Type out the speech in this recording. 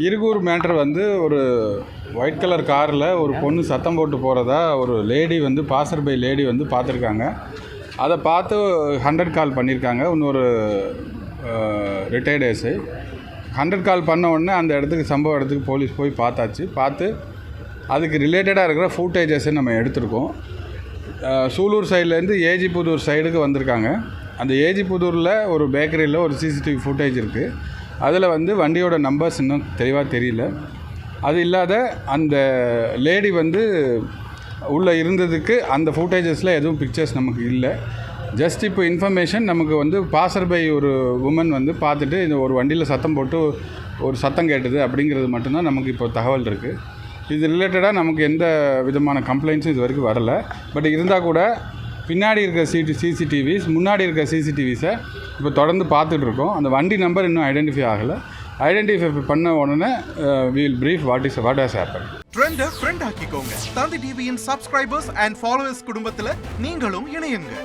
Irugur matter வந்து ஒரு white colour காரில் ஒரு பொண்ணு சத்தம் போட்டு போகிறதா ஒரு லேடி வந்து பாசர் பை லேடி வந்து பார்த்துருக்காங்க. அதை பார்த்து 100 கால் பண்ணியிருக்காங்க. இன்னொரு ரிட்டையர்டு எஸ்ஐ 100 கால் பண்ண உடனே அந்த இடத்துக்கு சம்பவ இடத்துக்கு போலீஸ் போய் பார்த்து அதுக்கு ரிலேட்டடாக இருக்கிற ஃபுட்டேஜஸை நம்ம எடுத்திருக்கோம். சூலூர் சைட்லேருந்து ஏஜிபுதூர் சைடுக்கு வந்திருக்காங்க. அந்த ஏஜிபுதூரில் ஒரு பேக்கரியில் ஒரு சிசிடிவி ஃபுட்டேஜ் இருக்குது. அதில் வந்து வண்டியோட நம்பர்ஸ் இன்னும் தெளிவாக தெரியல. அது இல்லாத அந்த லேடி வந்து உள்ளே இருந்ததுக்கு அந்த ஃபுட்டேஜஸில் எதுவும் பிக்சர்ஸ் நமக்கு இல்லை. ஜஸ்ட் இப்போ இன்ஃபர்மேஷன் நமக்கு வந்து பாசர் பை ஒரு உமன் வந்து பார்த்துட்டு இந்த ஒரு வண்டியில் சத்தம் போட்டு ஒரு சத்தம் கேட்டது அப்படிங்கிறது மட்டும்தான் நமக்கு இப்போ தகவல் இருக்குது. இது ரிலேட்டடாக நமக்கு எந்த விதமான கம்ப்ளைண்ட்ஸும் இது வரைக்கும் வரலை. பட் இருந்தால் கூட பின்னாடி இருக்கிற சிசிடிவிஸ் முன்னாடி இருக்கிற சிசிடிவிஸை இப்போ தொடர்ந்து பார்த்துட்டு இருக்கோம். அந்த வண்டி நம்பர் இன்னும் ஐடென்டிஃபை ஆகலை. ஐடென்டிஃபை பண்ண உடனே we'll brief what has happen. ட்ரெண்டை ஃப்ரெண்ட் ஆக்கிக்கோங்க. தந்தி டிவியின் சப்ஸ்கிரைபர்ஸ் அண்ட் ஃபாலோவர்ஸ் குடும்பத்தில் நீங்களும் இணையுங்க.